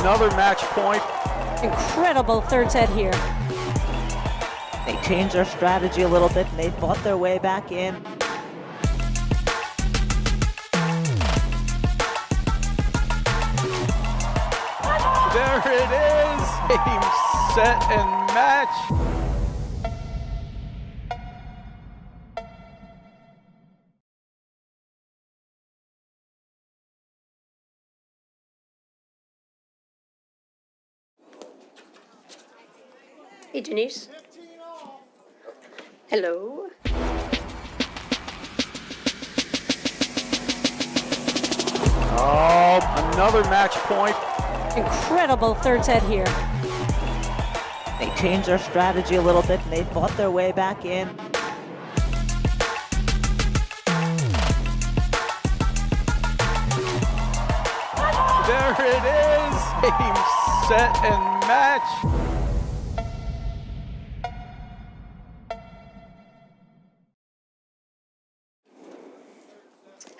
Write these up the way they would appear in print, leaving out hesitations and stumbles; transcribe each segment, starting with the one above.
another match point. Incredible third set here. They changed their strategy a little bit and they fought their way back in. There it is, game, set, and match. Hey, Denise. Hello. Oh, another match point. Incredible third set here. They changed their strategy a little bit and they fought their way back in. There it is, game, set, and match.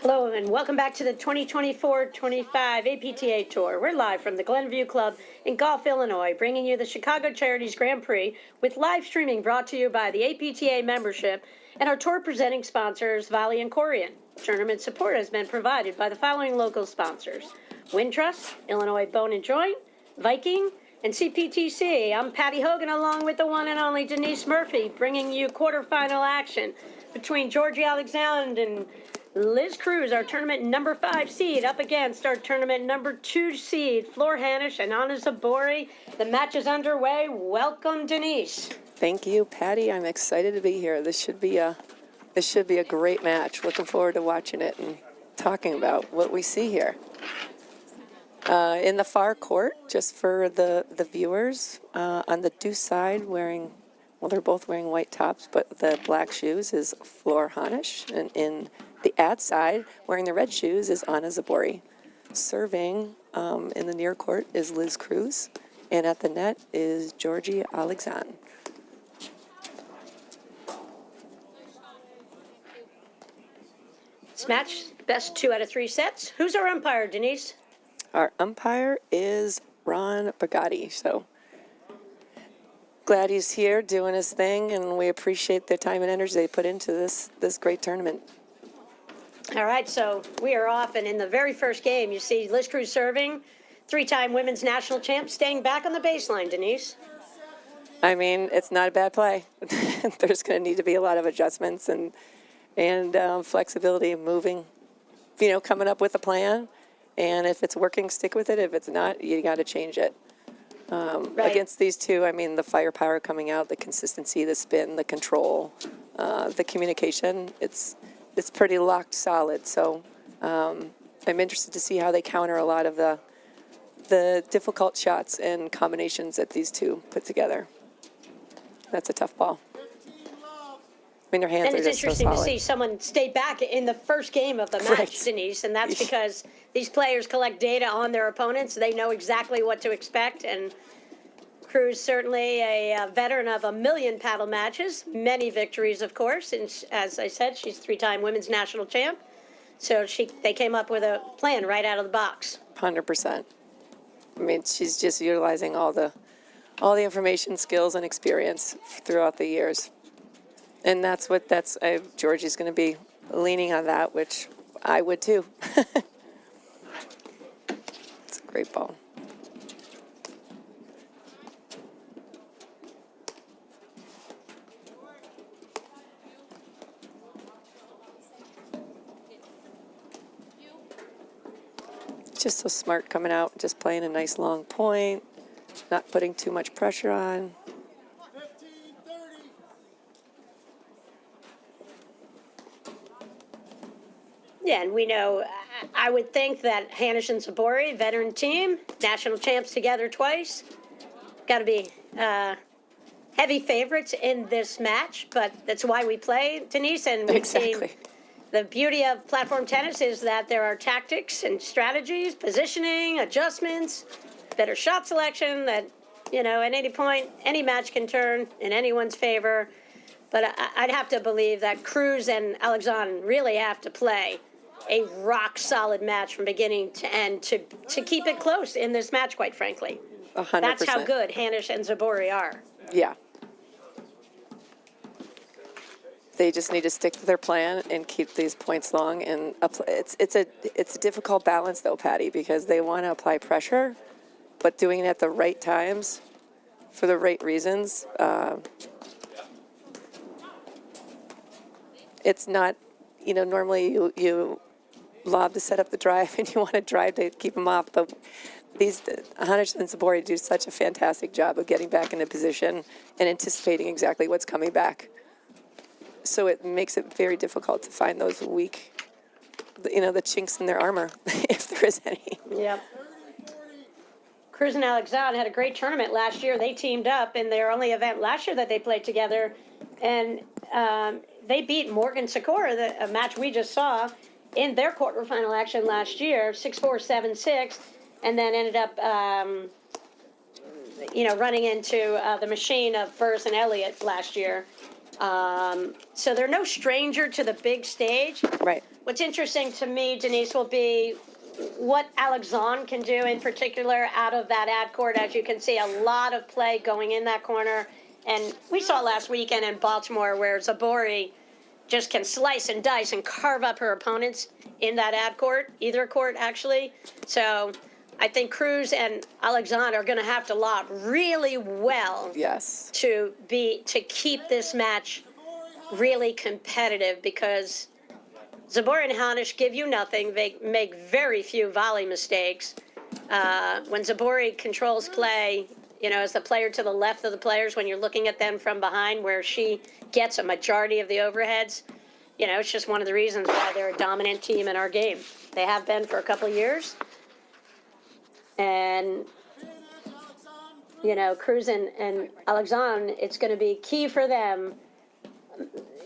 Hello, and welcome back to the 2024-25 APTA Tour. We're live from the Glenview Club in Gulf, Illinois, bringing you the Chicago Charities Grand Prix with live streaming brought to you by the APTA membership and our tour presenting sponsors, Volley and Corian. Tournament support has been provided by the following local sponsors: Wintrust, Illinois Bone and Joint, Viking, and CPTC. I'm Patty Hogan along with the one and only Denise Murphy, bringing you quarterfinal action between Georgie Alexander and Liz Cruz, our tournament number 5 seed, up against our tournament number 2 seed, Floor Hanisch and Anna Zabori. The match is underway. Welcome, Denise. Thank you, Patty. I'm excited to be here. This should be a great match. Looking forward to watching it and talking about what we see here. In the far court, just for the viewers, on the deuce side, they're both wearing white tops, but the black shoes is Floor Hanisch, and in the ad side, wearing the red shoes, is Anna Zabori. Serving in the near court is Liz Cruz, and at the net is Georgie Alexander. This match, best 2 out of 3 sets. Who's our umpire, Denise? Our umpire is Ron Bugatti, so glad he's here doing his thing, and we appreciate the time and energy they put into this great tournament. All right, so we are off, and in the very first game, you see Liz Cruz serving, 3-time women's national champ, staying back on the baseline, Denise. I mean, it's not a bad play. There's going to need to be a lot of adjustments and flexibility, moving, coming up with a plan. And if it's working, stick with it. If it's not, you got to change it. Right. Against these two, I mean, the firepower coming out, the consistency, the spin, the control, the communication, it's pretty locked solid. So I'm interested to see how they counter a lot of the difficult shots and combinations that these two put together. That's a tough ball. I mean, their hands And are it's just so interesting to solid. see someone stay back in the first game of the match, Right. Denise, and that's because these players collect data on their opponents. They know exactly what to expect, and Cruz certainly a veteran of a million paddle matches, many victories, of course, and as I said, she's 3-time women's national champ. So they came up with a plan right out of the box. 100%. I mean, she's just utilizing all the information, skills, and experience throughout the years. And Georgie's going to be leaning on that, which I would too. It's a great ball. Just so smart coming out, just playing a nice long point, not putting too much pressure on. Yeah, and we know, I would think that Hanisch and Zabori, veteran team, national champs together twice, got to be heavy favorites in this match, but that's why we play, Denise, and we've seen the beauty of platform tennis is that there are tactics and strategies, positioning, adjustments, better shot selection that, at any point, any match can turn in anyone's favor. But I'd have to believe that Cruz and Alexander really have to play a rock solid match from beginning to end to keep it close in this match, quite frankly. 100%. That's how good Hanish and Zabori are. Yeah. They just need to stick to their plan and keep these points long. And it's a difficult balance, though, Patty, because they want to apply pressure, but doing it at the right times for the right reasons. It's not, normally you lob to set up the drive and you want to drive to keep them off, but these Hanish and Zabori do such a fantastic job of getting back into position and anticipating exactly what's coming back. So it makes it very difficult to find those weak, the chinks in their armor, if there is any. Yep. Cruz and Alexandre had a great tournament last year. They teamed up in their only event last year that they played together, and they beat Morgan Sikora, a match we just saw, in their quarterfinal action last year, 6-4, 7-6, and then ended up, running into the machine of Burrs and Elliott last year. So they're no stranger to the big stage. Right. What's interesting to me, Denise, will be what Alexandre can do in particular out of that ad court. As you can see, a lot of play going in that corner. And we saw last weekend in Baltimore where Zabori just can slice and dice and carve up her opponents in that ad court, either court actually. So I think Cruz and Alexandre are going to have to lob really well. Yes. To keep this match really competitive, because Zabori and Hanish give you nothing. They make very few volley mistakes. When Zabori controls play, as the player to the left of the players, when you're looking at them from behind, where she gets a majority of the overheads, it's just one of the reasons why they're a dominant team in our game. They have been for a couple of years. And, Cruz and Alexandre, it's going to be key for them.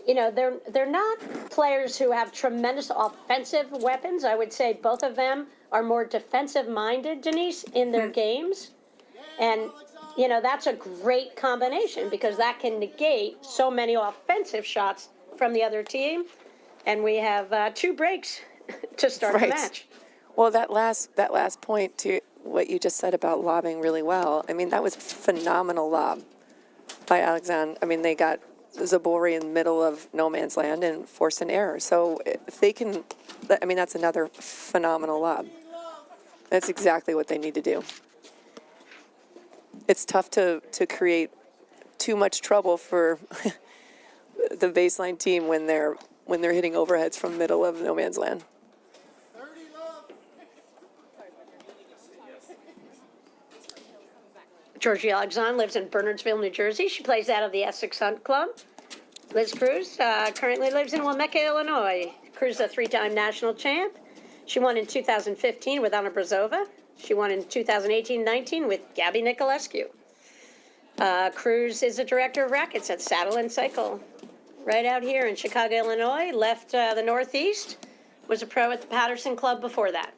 They're not players who have tremendous offensive weapons. I would say both of them are more defensive-minded, Denise, in their games. And, that's a great combination because that can negate so many offensive shots from the other team. And we have 2 breaks to start the match. Well, that last point to what you just said about lobbing really well, that was a phenomenal lob by Alexandre. They got Zabori in the middle of no man's land and forced an error. So if they can, that's another phenomenal lob. That's exactly what they need to do. It's tough to create too much trouble for the baseline team when they're hitting overheads from middle of no man's land. Georgie Alexandre lives in Bernardsville, New Jersey. She plays out of the Essex Hunt Club. Liz Cruz currently lives in Wilmette, Illinois. Cruz is a 3-time national champ. She won in 2015 with Anna Brazova. She won in 2018-19 with Gabby Nicolescu. Cruz is a director of rackets at Saddle and Cycle right out here in Chicago, Illinois. Left the Northeast, was a pro at the Patterson Club before that.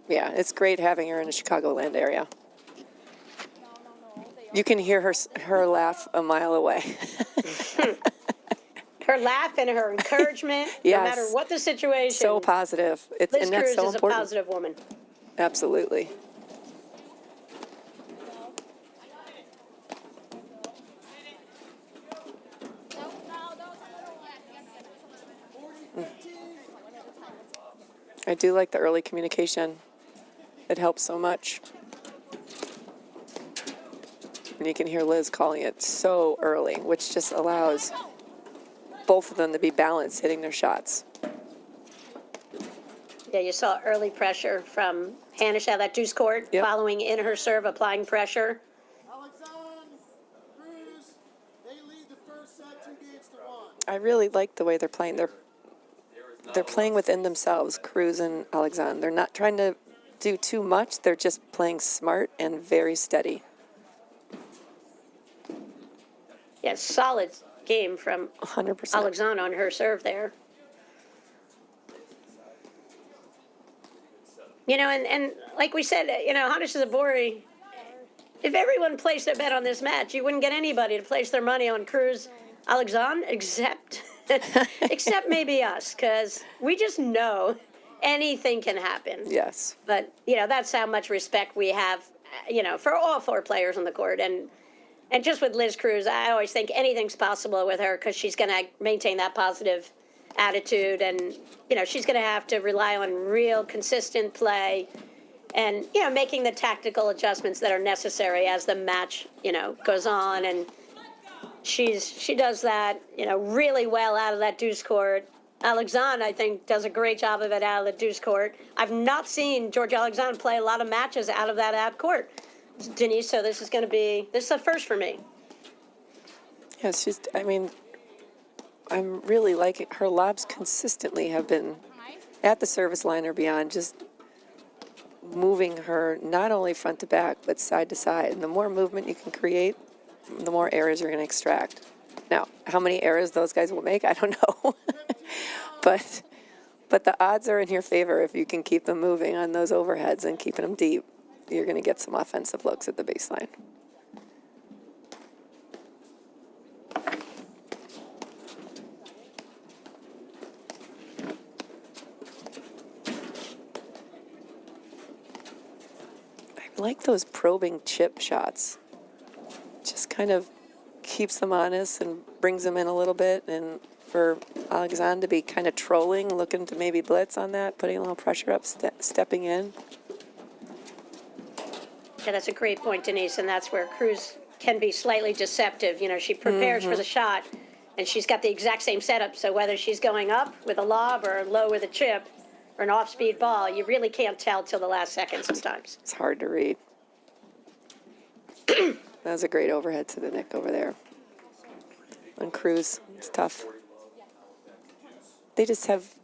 Yeah, it's great having her in the Chicagoland area. You can hear her laugh a mile away. Her laugh and her encouragement, yes. No matter what the situation. So positive. Liz and that's Cruz so is important. a positive woman. Absolutely. I do like the early communication. It helps so much. And you can hear Liz calling it so early, which just allows both of them to be balanced hitting their shots. Yeah, you saw early pressure from Hanish out of that deuce court, Yep. following in her serve, applying pressure. Alexandre, Cruz, they lead the first set 2-1. I really like the way they're playing. They're playing within themselves, Cruz and Alexandre. They're not trying to do too much. They're just playing smart and very steady. Yeah, solid game from 100%. Alexandre on her serve there. And like we said, Hanish Zabori, if everyone placed a bet on this match, you wouldn't get anybody to place their money on Cruz Alexandre except except maybe us, because we just know anything can happen. Yes. But, that's how much respect we have, for all four players on the court. And just with Liz Cruz, I always think anything's possible with her because she's going to maintain that positive attitude. And, she's going to have to rely on real consistent play and, making the tactical adjustments that are necessary as the match, goes on. And she does that, really well out of that deuce court. Alexandre, I think, does a great job of it out of the deuce court. I've not seen George Alexandre play a lot of matches out of that out court, Denise, so this is a first for me. Yeah, I'm really liking her lobs consistently have been at the service line or beyond, just moving her not only front to back, but side to side. And the more movement you can create, the more errors you're going to extract. Now, how many errors those guys will make, I don't know. but the odds are in your favor if you can keep them moving on those overheads and keeping them deep. You're going to get some offensive looks at the baseline. I like those probing chip shots. Just kind of keeps them honest and brings them in a little bit. And for Alexandre to be kind of trolling, looking to maybe blitz on that, putting a little pressure up, stepping in. Yeah, that's a great point, Denise, and that's where Cruz can be slightly deceptive. She prepares for the shot, and she's got the exact same setup. So whether she's going up with a lob or low with a chip or an off-speed ball, you really can't tell till the last second sometimes. It's hard to read. That was a great overhead to the Nick over there. On Cruz, it's tough. They just have,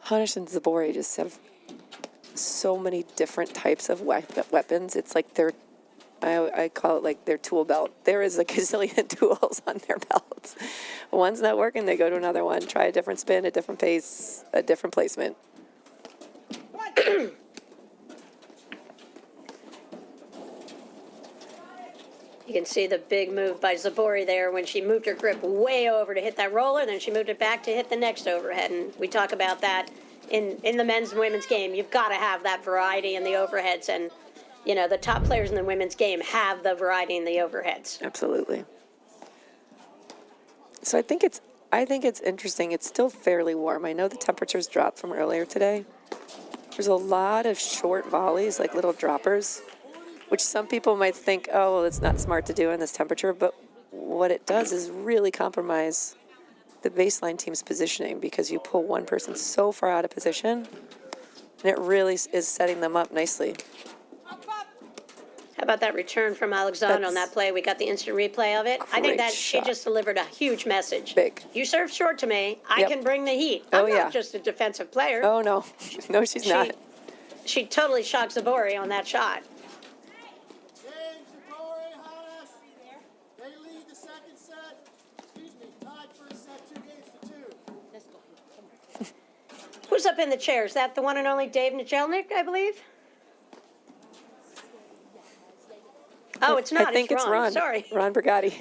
Hanish and Zabori just have so many different types of weapons. It's like I call it like their tool belt. There is a gazillion tools on their belts. One's not working, they go to another one. Try a different spin, a different pace, a different placement. You can see the big move by Zabori there when she moved her grip way over to hit that roller, then she moved it back to hit the next overhead. And we talk about that in the men's and women's game. You've got to have that variety in the overheads. And, the top players in the women's game have the variety in the overheads. Absolutely. So I think it's interesting. It's still fairly warm. I know the temperatures dropped from earlier today. There's a lot of short volleys, like little droppers, which some people might think, oh, well, it's not smart to do in this temperature. But what it does is really compromise the baseline team's positioning because you pull one person so far out of position, and it really is setting them up nicely. How about that return from Alexandre on that play? We got the instant replay of it. I think that she just delivered a huge message. Big. You serve short to me. I can bring the heat. Oh, I'm yeah. not just a defensive player. Oh, no. No, she's not. She totally shocked Zabori on that shot. James, Zabori, Hanish. They lead the second set. Tied first set, 2-2. Who's up in the chair? Is that the one and only Dave Nijelnik, I believe? Oh, it's not. I think it's Ron. Sorry. Ron Brigatti.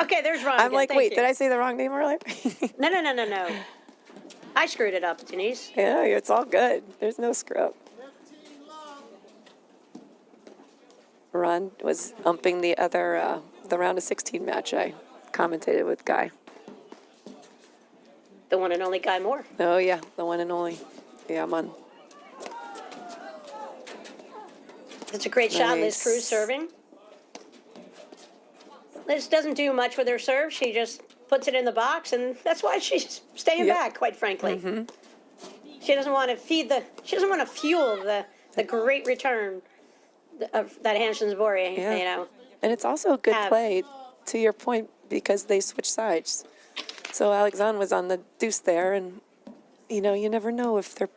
Okay, there's Ron. I'm again. like, Thank wait, you. did I say the wrong name earlier? No. I screwed it up, Denise. Yeah, it's all good. There's no screw up. 15 love. Ron was umping the other, the round of 16 match. I commentated with Guy. The one and only Guy Moore. Oh, yeah, the one and only. Yeah, I'm on. It's a great shot, Liz Nice. Cruz serving. Liz doesn't do much with her serve. She just puts it in the box, and that's why she's staying back, quite frankly. She doesn't want to fuel the great return of that Hanshin Zabori, Yeah. And it's also a good play, to your point, because they switch sides. So Alexandre was on the deuce there, and, you never know if they're,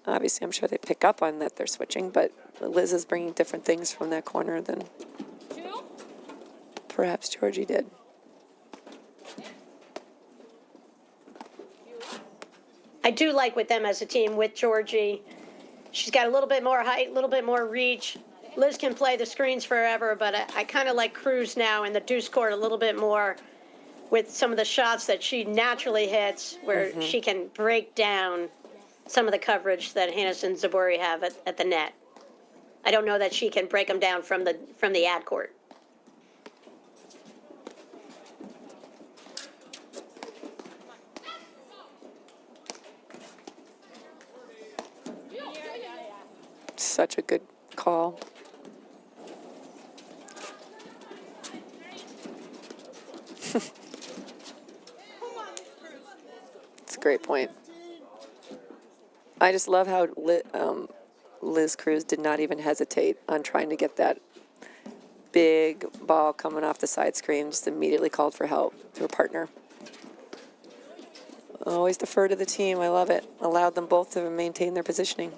obviously I'm sure they pick up on that they're switching, but Liz is bringing different things from that corner than perhaps Georgie did. I do like with them as a team, with Georgie. She's got a little bit more height, a little bit more reach. Liz can play the screens forever, but I kind of like Cruz now in the deuce court a little bit more. with some of the shots that she naturally hits, where she can break down some of the coverage that Hannes and Zabori have at the net. I don't know that she can break them down from the ad court. Such a good call. It's a great point. I just love how Liz Cruz did not even hesitate on trying to get that big ball coming off the side screen, just immediately called for help to her partner. Always defer to the team. I love it. Allowed them both to maintain their positioning.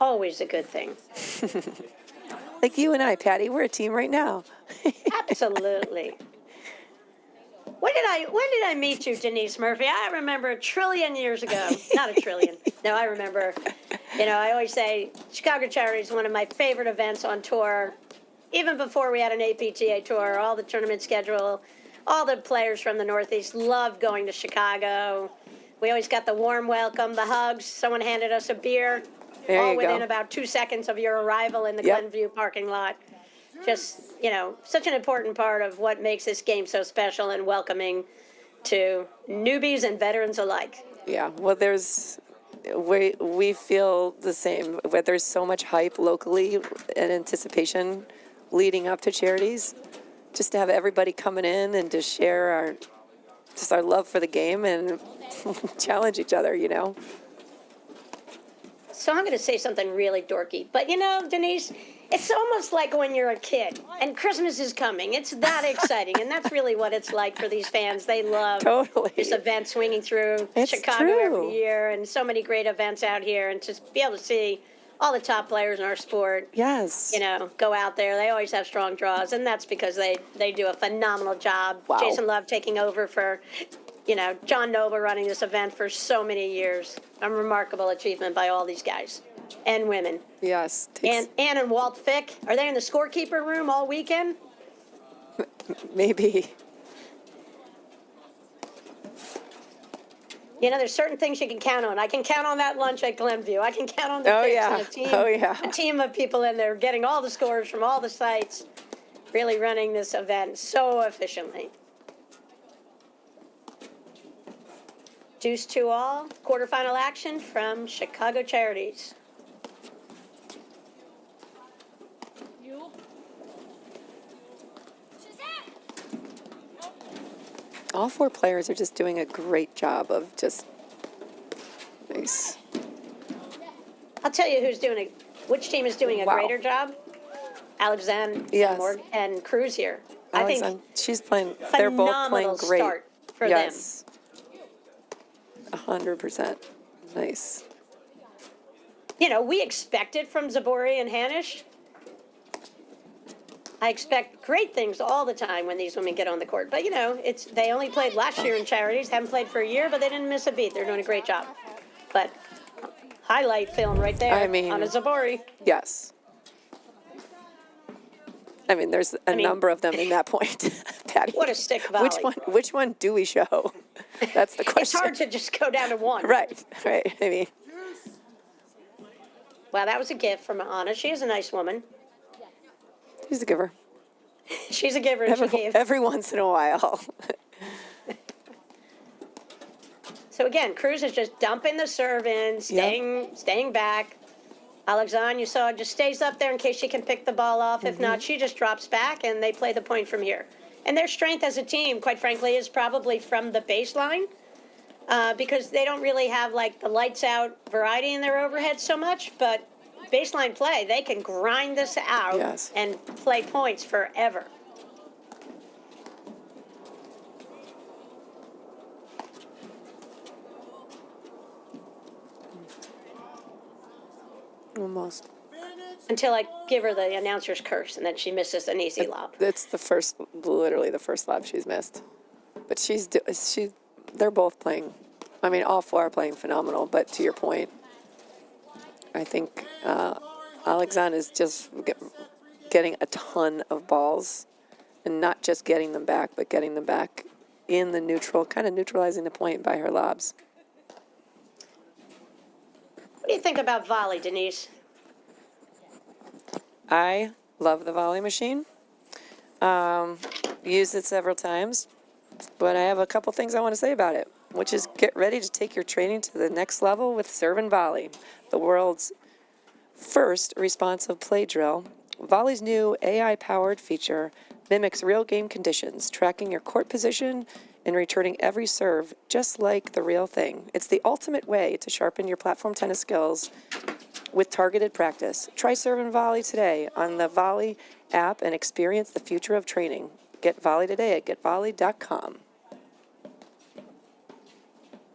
Always a good thing. Like you and I, Patty, we're a team right now. Absolutely. When did I meet you, Denise Murphy? I remember a trillion years ago. Not a trillion. No, I remember. I always say Chicago Charities is one of my favorite events on tour. Even before we had an APTA tour, all the tournament schedule, all the players from the Northeast loved going to Chicago. We always got the warm welcome, the hugs. Someone handed us a beer. There all you within go. about 2 seconds of your arrival in the Yep. Glenview parking lot. Just, such an important part of what makes this game so special and welcoming to newbies and veterans alike. Yeah, well, we feel the same. Where there's so much hype locally and anticipation leading up to Charities, just to have everybody coming in and to share our love for the game and challenge each other, So I'm going to say something really dorky, but Denise, it's almost like when you're a kid and Christmas is coming. It's that exciting, and that's really what it's like for these fans. They love Totally. this event swinging through It's Chicago true. every year, and so many great events out here, and to be able to see all the top players in our sport, Yes. go out there. They always have strong draws, and that's because they do a phenomenal job. Wow. Jason Love taking over for John Noble running this event for so many years. A remarkable achievement by all these guys and women. Yes. Ann and Walt Fick, are they in the scorekeeper room all weekend? Maybe. There's certain things you can count on. I can count on that lunch at Glenview. I can count on the Oh, Ficks yeah. and a team, Oh, yeah. a team of people in there getting all the scores from all the sites, really running this event so efficiently. Deuce 2-all, quarterfinal action from Chicago Charities. All four players are just doing a great job of just nice. I'll tell you which team is doing a Wow. greater job. Alexander Yes. and Cruz here. I think She's playing. They're both playing phenomenal great. start for Yes. 100%. Nice. We expect it from Zabori and Hanish. I expect great things all the time when these women get on the court. But, they only played last year in Charities, haven't played for a year, but they didn't miss a beat. They're doing a great job. But highlight film right there I mean- on a Zabori. Yes. I mean, there's a number of them in that point, Patty. What a stick volley. Which one do we show? That's the question. It's hard to just go down to one. Right. I mean, Wow, that was a gift from Anna. She is a nice woman. she's a giver. She's a giver, and she gave. Every once in a while. So again, Cruz is just dumping the serve in, staying back. Alexandre, you saw, just stays up there in case she can pick the ball off. If not, she just drops back, and they play the point from here. And their strength as a team, quite frankly, is probably from the baseline, because they don't really have like the lights out variety in their overhead so much. But baseline play, they can grind this out Yes. and play points forever. Almost. Until I give her the announcer's curse, and then she misses an easy lob. It's literally the first lob she's missed. But they're both playing. I mean, all four are playing phenomenal. But to your point, I think Alexandre is just getting a ton of balls and not just getting them back, but getting them back in the neutral, kind of neutralizing the point by her lobs. What do you think about volley, Denise? I love the volley machine. Used it several times, but I have a couple things I want to say about it, which is get ready to take your training to the next level with Serve and Volley, the world's first responsive play drill. Volley's new AI-powered feature mimics real game conditions, tracking your court position and returning every serve just like the real thing. It's the ultimate way to sharpen your platform tennis skills with targeted practice. Try Serve and Volley today on the Volley app and experience the future of training. Get Volley today at getvolley.com.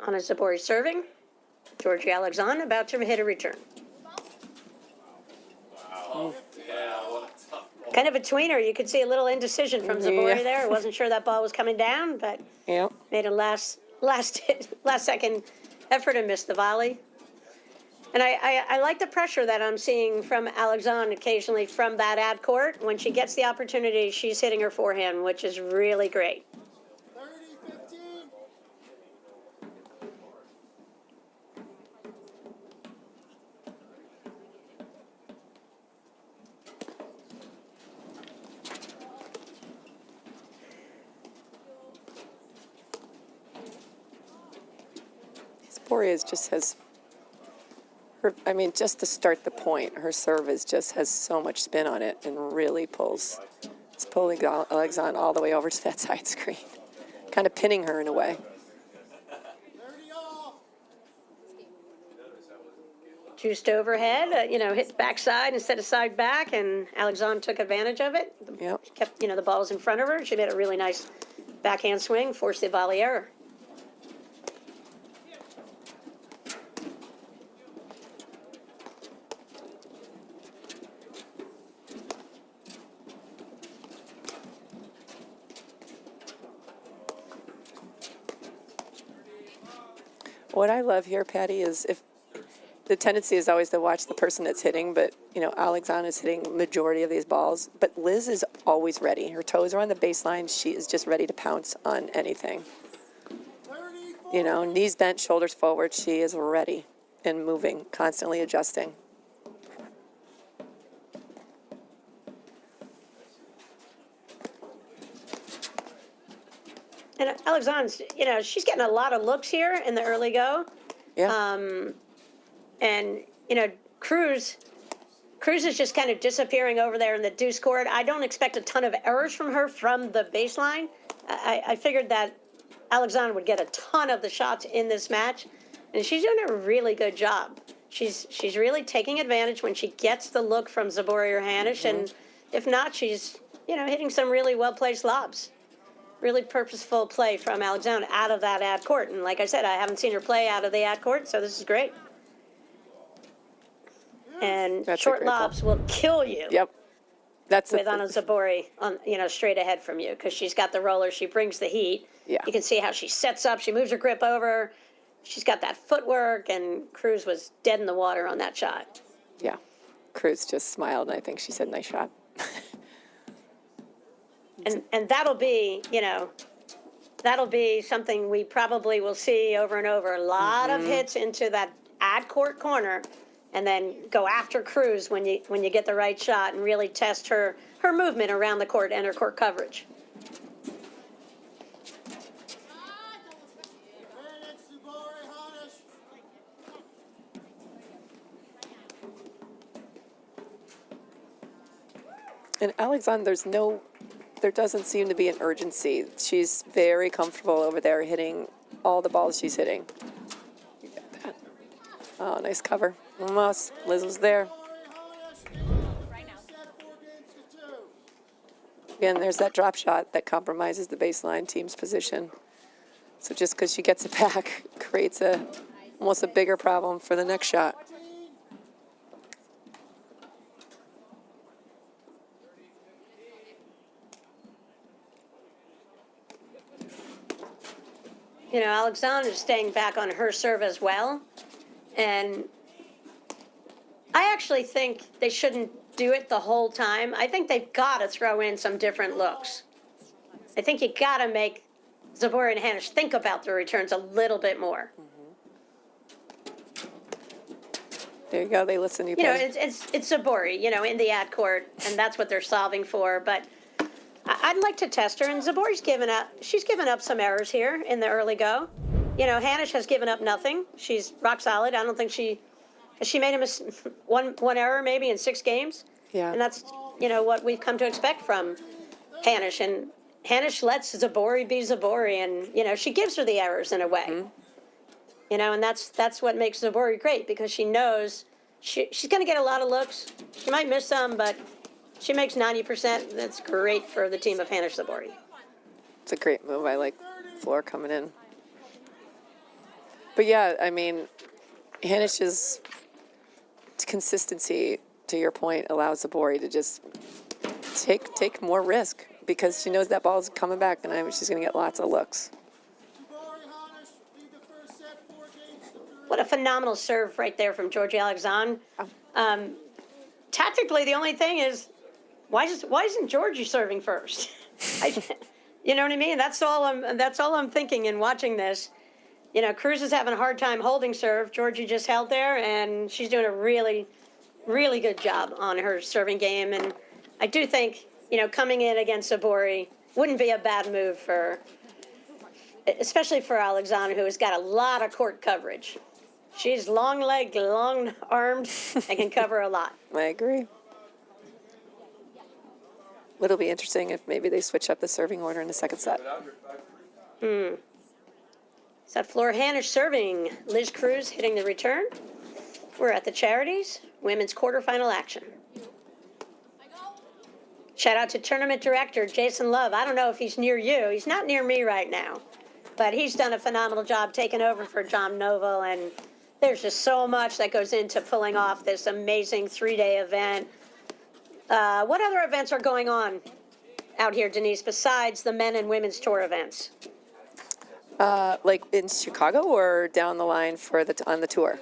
Anna Zabori serving. Georgie Alexander about to hit a return. Kind of a tweener. You could see a little indecision from Zabori Yeah. there. I wasn't sure that ball was coming down, but Yep. made a last second effort and missed the volley. And I like the pressure that I'm seeing from Alexandre occasionally from that ad court. When she gets the opportunity, she's hitting her forehand, which is really great. 30-15. Boreas just has her, I mean, just to start the point, her serve has so much spin on it and really pulls. It's pulling Alexandre all the way over to that side screen, kind of pinning her in a way. 30 all. Juiced overhead, hit backside instead of side back, and Alexandre took advantage of it. Yep. Kept, the balls in front of her. She made a really nice backhand swing, forced the volley error. What I love here, Patty, is if the tendency is always to watch the person that's hitting, but, Alexandre is hitting majority of these balls, but Liz is always ready. Her toes are on the baseline. She is just ready to pounce on anything. 30-40. Knees bent, shoulders forward. She is ready and moving, constantly adjusting. And Alexandre's, she's getting a lot of looks here in the early go. Yeah. And, Cruz is just kind of disappearing over there in the deuce court. I don't expect a ton of errors from her from the baseline. I figured that Alexandre would get a ton of the shots in this match, and she's doing a really good job. She's really taking advantage when she gets the look from Zabori or Hanisch, and if not, she's, hitting some really well-placed lobs. Really purposeful play from Alexandre out of that ad court. And like I said, I haven't seen her play out of the ad court, so this is great. And That's a short great ball. lobs will kill you. Yep. That's With Anna Zabori on, straight ahead from you, because she's got the roller. She brings the heat. Yeah. You can see how she sets up. She moves her grip over. She's got that footwork, and Cruz was dead in the water on that shot. Yeah. Cruz just smiled, and I think she said, nice shot. And that'll be, that'll be something we probably will see over and over. A lot of hits into that ad court corner, and then go after Cruz when you get the right shot and really test her movement around the court and her court coverage. Advantage, Zabori, Hanisch. And Alexandre, there doesn't seem to be an urgency. She's very comfortable over there hitting all the balls she's hitting. You got that. Oh, nice cover. Almost. Liz was there. Again, there's that drop shot that compromises the baseline team's position. So just because she gets it back creates almost a bigger problem for the next shot. Alexandre is staying back on her serve as well. And I actually think they shouldn't do it the whole time. I think they've got to throw in some different looks. I think you got to make Zabori and Hanish think about their returns a little bit more. There you go. They listen to you. You know, Patty. it's Zabori, you know, in the ad court, and that's what they're solving for. But I'd like to test her, and Zabori's given up. She's given up some errors here in the early go. You know, Hanish has given up nothing. She's rock solid. I don't think she made one error maybe in 6 games. Yeah. And that's, you know, what we've come to expect from Hanish. And Hanish lets Zabori be Zabori, and, you know, she gives her the errors in a way. You know, and that's what makes Zabori great, because she knows she's going to get a lot of looks. She might miss some, but she makes 90%. That's great for the team of Hanish Zabori. It's a great move. I like Floor coming in. But yeah, I mean, Hanish's consistency, to your point, allows Zabori to just take more risk, because she knows that ball is coming back, and she's going to get lots of looks. What a phenomenal serve right there from Georgie Alexandre. Tactically, the only thing is, why isn't Georgie serving first? You know what I mean? That's all I'm thinking in watching this. You know, Cruz is having a hard time holding serve. Georgie just held there, and she's doing a really, really good job on her serving game. And I do think, you know, coming in against Zabori wouldn't be a bad move especially for Alexandre, who has got a lot of court coverage. She's long-legged, long-armed, and can cover a lot. I agree. It'll be interesting if maybe they switch up the serving order in the second set. Set Floor Hanish serving. Liz Cruz hitting the return. We're at the Charities women's quarterfinal action. Shout out to tournament director Jason Love. I don't know if he's near you. He's not near me right now, but he's done a phenomenal job taking over for John Noble, and there's just so much that goes into pulling off this amazing 3-day event. What other events are going on out here, Denise, besides the men and women's tour events? Like in Chicago or down the line on the tour?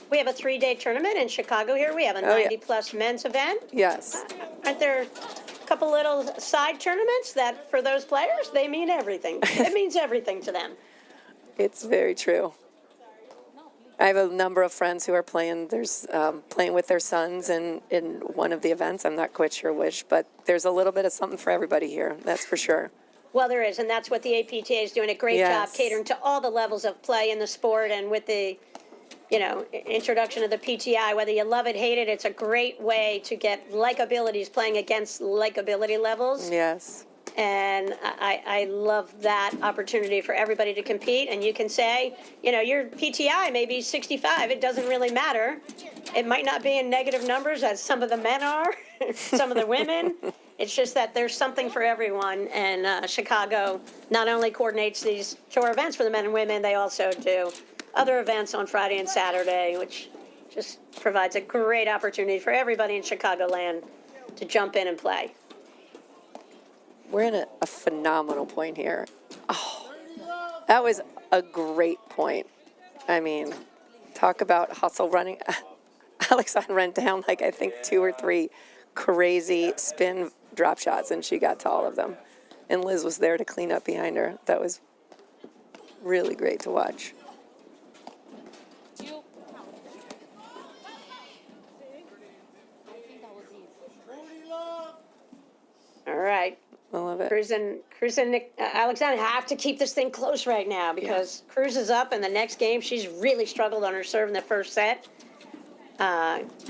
We have a 3-day tournament in Chicago here. We have a 90-plus men's event. Yes. Aren't there a couple little side tournaments that, for those players, they mean everything? It means everything to them. It's very true. I have a number of friends who are playing. Playing with their sons in one of the events. I'm not quite sure which, but there's a little bit of something for everybody here. That's for sure. Well, there is, and that's what the APTA is doing a great job catering to all the levels of play in the sport, and with the, you know, introduction of the PTI, whether you love it, hate it, it's a great way to get like abilities playing against like ability levels. Yes. And I love that opportunity for everybody to compete. And you can say, you know, your PTI may be 65. It doesn't really matter. It might not be in negative numbers as some of the men are, some of the women. It's just that there's something for everyone. And Chicago not only coordinates these tour events for the men and women, they also do other events on Friday and Saturday, which just provides a great opportunity for everybody in Chicagoland to jump in and play. We're in a phenomenal point here. Oh, that was a great point. I mean, talk about hustle running. Alexandre ran down like I think 2 or 3 crazy spin drop shots, and she got to all of them. And Liz was there to clean up behind her. That was really great to watch. All right. I love it. Cruz and Alexandre have to keep this thing close right now, because Cruz is up in the next game. She's really struggled on her serve in the first set.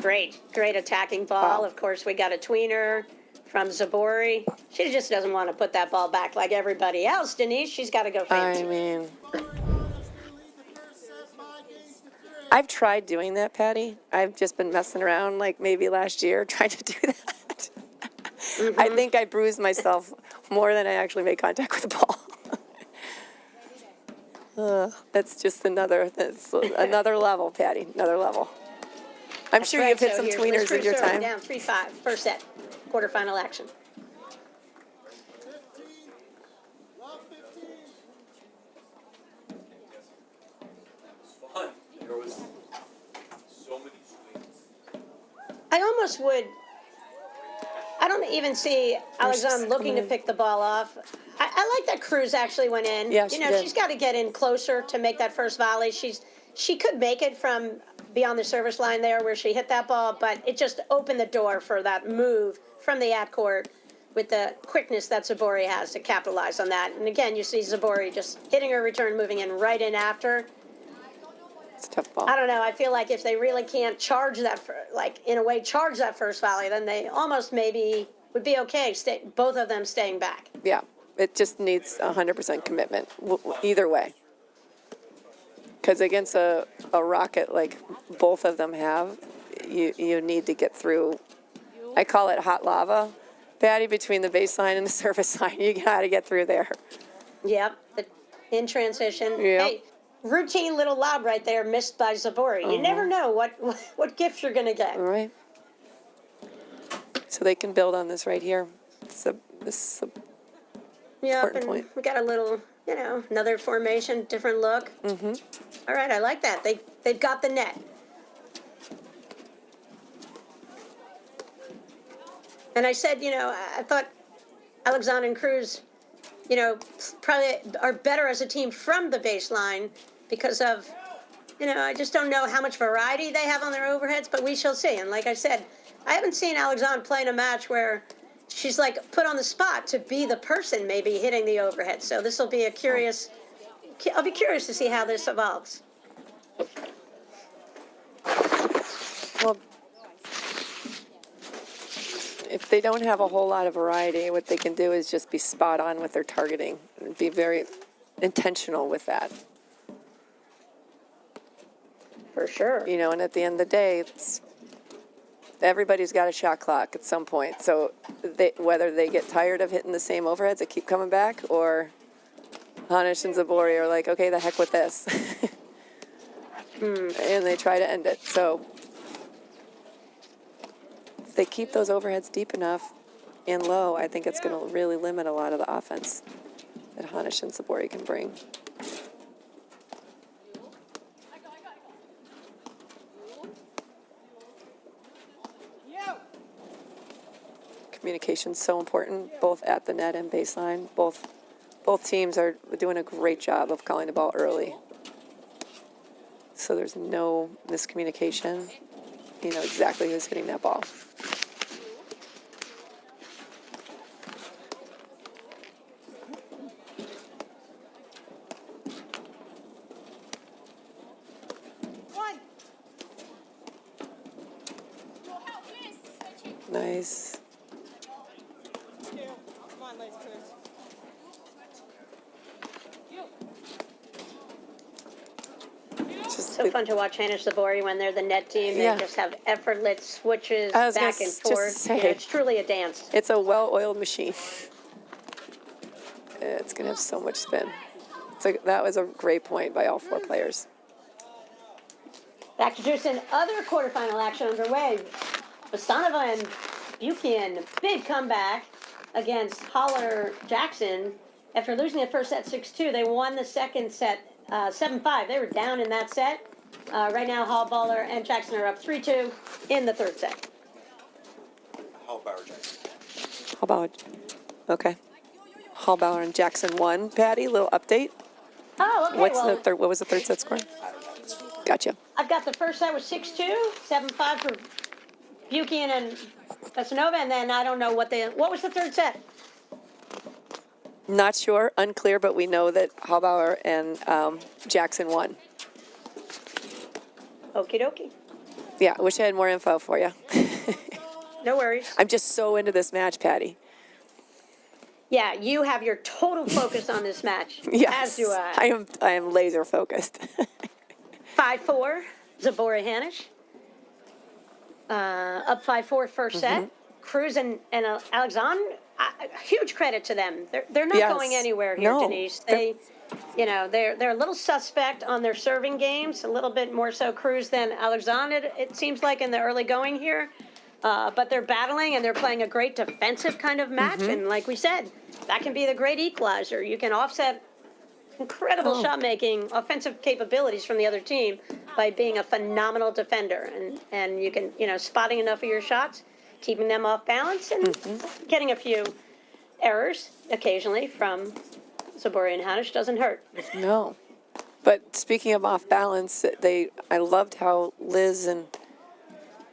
Great attacking ball. Of course, we got a tweener from Zabori. She just doesn't want to put that ball back like everybody else, Denise. She's got to go fancy. I mean, I've tried doing that, Patty. I've just been messing around like maybe last year trying to do that. I think I bruised myself more than I actually made contact with the ball. That's just another level, Patty, another level. I'm sure you've hit some tweeners in your time. Down 3-5, first set, quarterfinal action. 15. Love 15. Fun. There was so many swings. I almost would don't even see Alexandre looking to pick the ball off. I like that Cruz actually went in. Yeah, she did. She's got to get in closer to make that first volley. She could make it from beyond the service line there where she hit that ball, but it just opened the door for that move from the at court with the quickness that Zabori has to capitalize on that. And again, you see Zabori just hitting her return, moving in right in after. It's a tough ball. I don't know. I feel like if they really can't charge that, charge that first volley, then they almost maybe would be okay. Both of them staying back. Yeah, it just needs 100% commitment either way. Because against a rocket like both of them have, you need to get through. I call it hot lava, Patty, between the baseline and the service line. You got to get through there. Yep. In transition. Yep. Hey, routine little lob right there, missed by Zabori. You never know what gift you're going to get. All right. So they can build on this right here. This Yep, important and point. we got a little, another formation, different look. Mm-hmm. All right, I like that. They've got the net. And I said, I thought Alexandre and Cruz, probably are better as a team from the baseline because of, I just don't know how much variety they have on their overheads, but we shall see. And like I said, I haven't seen Alexandre play in a match where she's like put on the spot to be the person maybe hitting the overhead. So this will be I'll be curious to see how this evolves. Well, if they don't have a whole lot of variety, what they can do is just be spot on with their targeting and be very intentional with that. For sure. And at the end of the day, everybody's got a shot clock at some point. So whether they get tired of hitting the same overheads that keep coming back, or Hanish and Zabori are like, okay, the heck with this. And they try to end it. So if they keep those overheads deep enough and low, I think it's going to really limit a lot of the offense that Hanish and Zabori can bring. Communication's so important, both at the net and baseline. Both teams are doing a great job of calling the ball early. So there's no miscommunication. You know exactly who's hitting that ball. Nice. So fun to watch Hanish Zabori when they're the net team. They just have effortless switches I was back gonna and just forth. say. It's truly a dance. It's a well-oiled machine. It's going to have so much spin. That was a great point by all four players. Back to Tucson. Other quarterfinal action underway. Basanova and Buchanan, big comeback against Holler Jackson. After losing the first set 6-2, they won the second set 7-5. They were down in that set. Right now, Hallballer and Jackson are up 3-2 in the third set. Okay. Hallbauer and Jackson won. Patty, little update. Oh, okay. What was the third set score? Gotcha. I've got the first set was 6-2, 7-5 for Buchanan and Basanova, and then I don't know what was the third set? Not sure, unclear, but we know that Hallbauer and Jackson won. Okie dokie. Yeah, I wish I had more info for you. No worries. I'm just so into this match, Patty. Yeah, you have your total focus on this match. Yes, As do I. I am laser focused. 5-4, Zabori Hanish. Up 5-4 first set. Cruz and Alexandre, huge credit to them. They're not going anywhere here, No. Denise. They're a little suspect on their serving games, a little bit more so Cruz than Alexandre, it seems like, in the early going here. But they're battling and they're playing a great defensive kind of match. And like we said, that can be the great equalizer. You can offset incredible shot-making, offensive capabilities from the other team by being a phenomenal defender. And you can, spotting enough of your shots, keeping them off balance and getting a few errors occasionally from Zaboria and Hanish doesn't hurt. No. But speaking of off balance, I loved how Liz and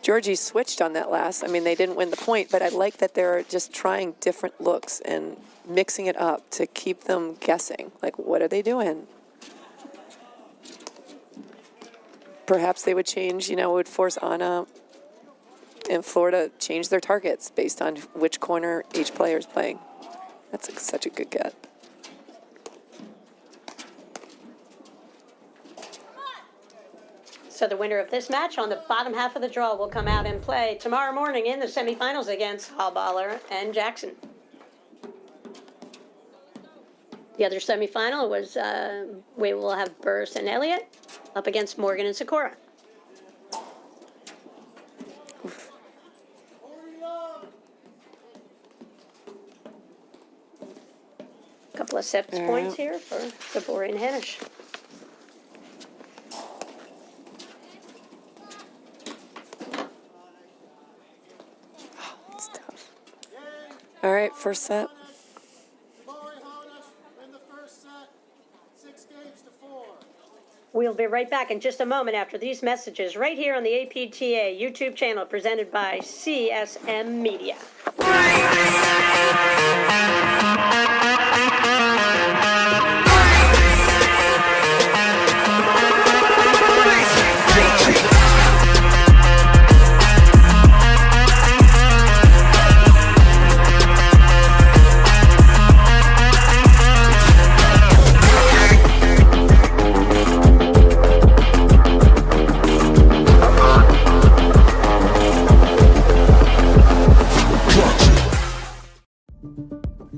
Georgie switched on that last. I mean, they didn't win the point, but I like that they're just trying different looks and mixing it up to keep them guessing. Like, what are they doing? Perhaps they would change, would force Anna and Florida change their targets based on which corner each player is playing. That's such a good get. So the winner of this match on the bottom half of the draw will come out and play tomorrow morning in the semifinals against Hallballer and Jackson. The other semifinal was we will have Burris and Elliott up against Morgan and Sikora. A couple of sets points here for Zaboria and Hanish. It's tough. All right, first set. We'll be right back in just a moment after these messages right here on the APTA YouTube channel presented by CSM Media.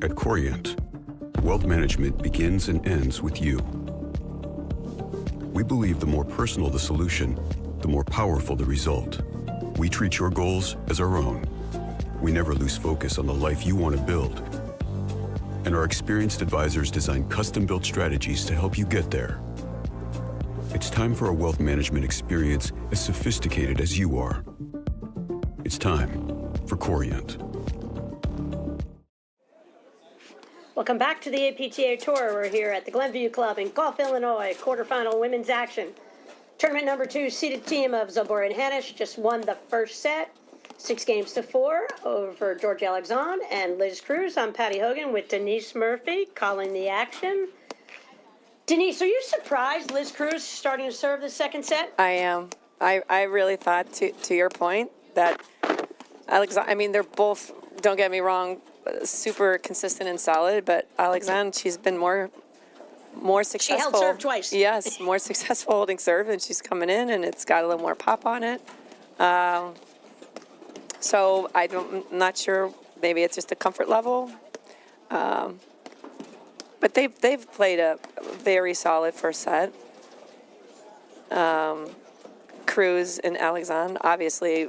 At Corient, wealth management begins and ends with you. We believe the more personal the solution, the more powerful the result. We treat your goals as our own. We never lose focus on the life you want to build. And our experienced advisors design custom-built strategies to help you get there. It's time for a wealth management experience as sophisticated as you are. It's time for Corient. Welcome back to the APTA Tour. We're here at the Glenview Club in Gulf, Illinois, quarterfinal women's action. Tournament number 2, seeded team of Zaboria and Hanish just won the first set, 6-4 over George Alexandre and Liz Cruz. I'm Patty Hogan with Denise Murphy calling the action. Denise, are you surprised Liz Cruz starting to serve the second set? I am. I really thought, to your point, that Alexandre, I mean, they're both, don't get me wrong, super consistent and solid, but Alexandre, she's been more successful. She held serve twice. Yes, more successful holding serve, and she's coming in, and it's got a little more pop on it. So I'm not sure. Maybe it's just a comfort level. But they've played a very solid first set. Cruz and Alexandre, obviously,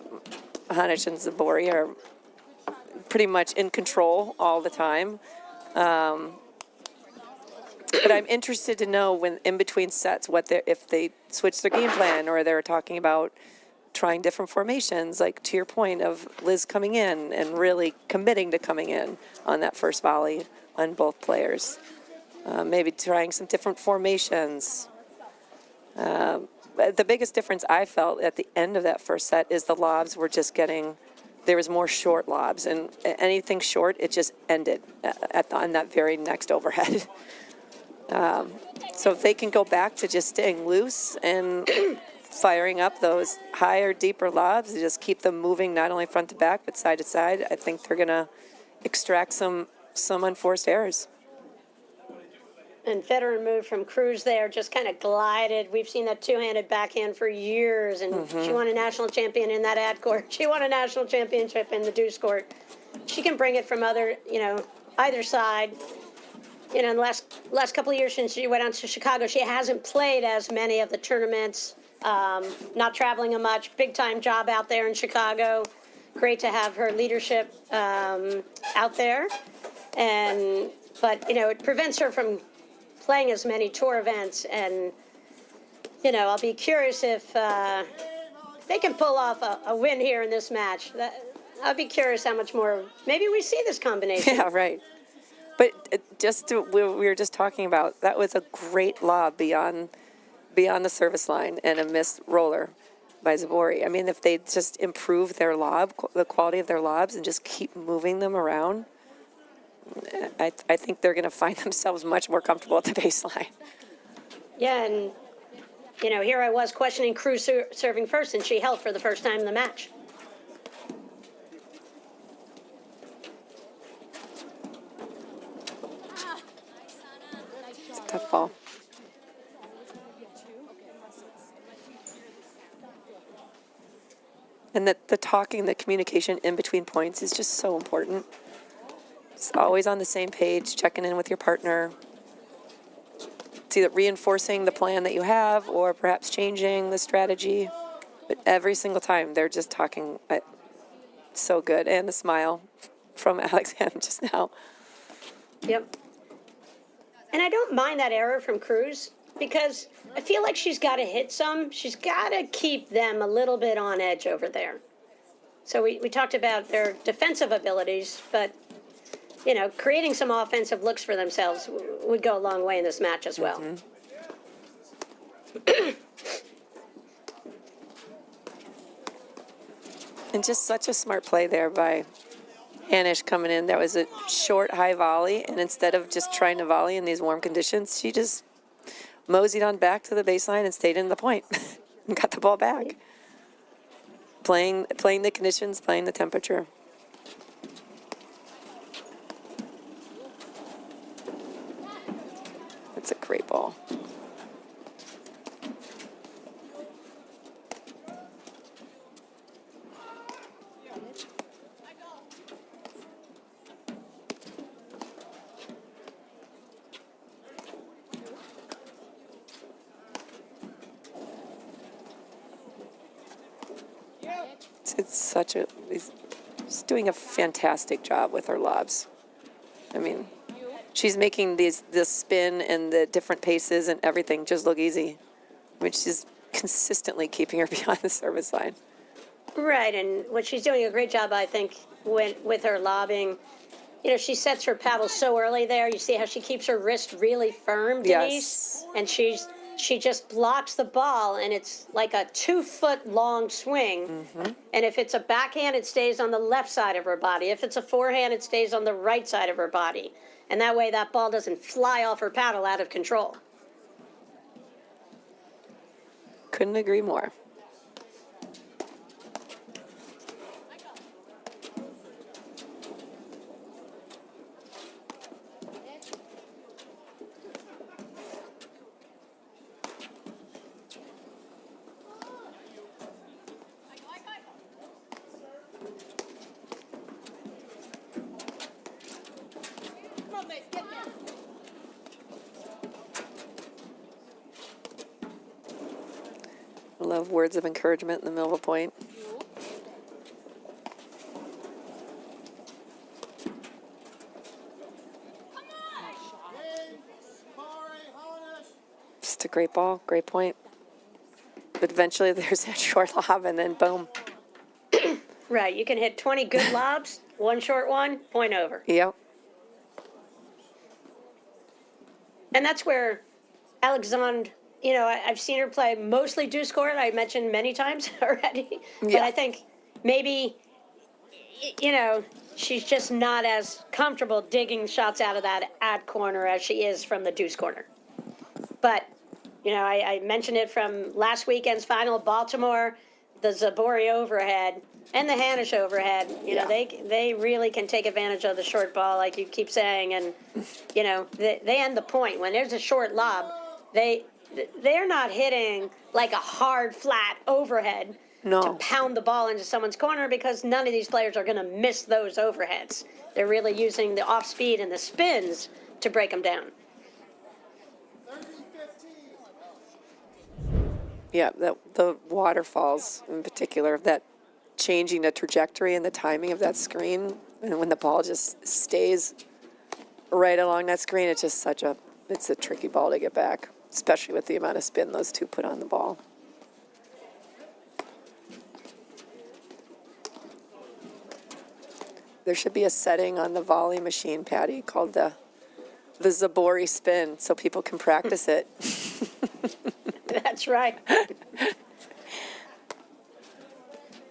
Hanish and Zaboria are pretty much in control all the time. But I'm interested to know when in between sets if they switch their game plan or they're talking about trying different formations, like to your point of Liz coming in and really committing to coming in on that first volley on both players. Maybe trying some different formations. The biggest difference I felt at the end of that first set is the lobs were just there was more short lobs, and anything short, it just ended on that very next overhead. So if they can go back to just staying loose and firing up those higher, deeper lobs, just keep them moving not only front to back, but side to side, I think they're going to extract some unforced errors. And veteran move from Cruz there, just kind of glided. We've seen that two-handed backhand for years, and she won a national champion in that ad court. She won a national championship in the deuce court. She can bring it from either side. In the last couple of years since she went out to Chicago, she hasn't played as many of the tournaments, not traveling much. Big-time job out there in Chicago. Great to have her leadership out there. But it prevents her from playing as many tour events, and I'll be curious if they can pull off a win here in this match. I'll be curious how much more. Maybe we see this combination. Yeah, right. But we were just talking about, that was a great lob beyond the service line and a missed roller by Zabori. I mean, if they just improve their lob, the quality of their lobs, and just keep moving them around, I think they're going to find themselves much more comfortable at the baseline. Yeah, and here I was questioning Cruz serving first, and she held for the first time in the match. It's a tough ball. And the talking, the communication in between points is just so important. Just always on the same page, checking in with your partner. It's either reinforcing the plan that you have or perhaps changing the strategy. But every single time, they're just talking. So good. And the smile from Alex M just now. Yep. And I don't mind that error from Cruz because I feel like she's got to hit some. She's got to keep them a little bit on edge over there. So we talked about their defensive abilities, but, creating some offensive looks for themselves would go a long way in this match as well. And just such a smart play there by Hanisch coming in. That was a short, high volley, and instead of just trying to volley in these warm conditions, she just moseyed on back to the baseline and stayed in the point and got the ball back. Playing the conditions, playing the temperature. It's a great ball. She's doing a fantastic job with her lobs. I mean, she's making this spin and the different paces and everything just look easy. I mean, she's consistently keeping her behind the service line. Right, and what she's doing a great job, I think, with her lobbing. She sets her paddle so early there. You see how she keeps her wrist really firm, Denise? Yes. And she just blocks the ball, and it's like a 2-foot-long swing. Mm-hmm. And if it's a backhand, it stays on the left side of her body. If it's a forehand, it stays on the right side of her body. And that way that ball doesn't fly off her paddle out of control. Couldn't agree more. I love words of encouragement in the middle of a point. Just a great ball, great point. But eventually there's that short lob and then boom. Right, you can hit 20 good lobs, one short one, point over. Yep. And that's where Alexandre, I've seen her play mostly deuce court. I mentioned many times already. But I think maybe, she's just not as comfortable digging shots out of that ad corner as she is from the deuce corner. But, I mentioned it from last weekend's final, Baltimore, the Zabori overhead, and the Hanisch overhead. They really can take advantage of the short ball, like you keep saying. And, they end the point. When there's a short lob, they're not hitting like a hard, flat overhead to pound the ball into someone's corner, because none of these players are going to miss those overheads. They're really using the off speed and the spins to break them down. Yeah, the waterfalls in particular, that changing the trajectory and the timing of that screen, and when the ball just stays right along that screen, it's just it's a tricky ball to get back, especially with the amount of spin those two put on the ball. There should be a setting on the volley machine, Patty, called the Zabori spin, so people can practice it. That's right.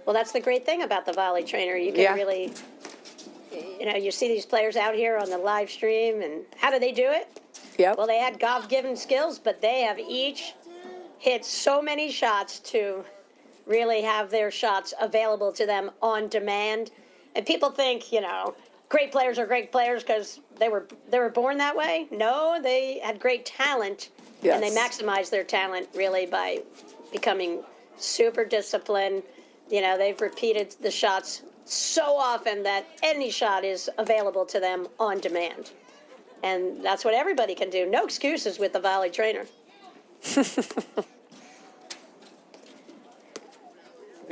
Well, that's the great thing about the volley trainer. You can Yeah. really, you see these players out here on the live stream, and how do they do it? Yep. Well, they had God-given skills, but they have each hit so many shots to really have their shots available to them on demand. And people think, great players are great players because they were born that way. No, they had great talent, and they Yes. maximized their talent really by becoming super disciplined. They've repeated the shots so often that any shot is available to them on demand. And that's what everybody can do. No excuses with the volley trainer.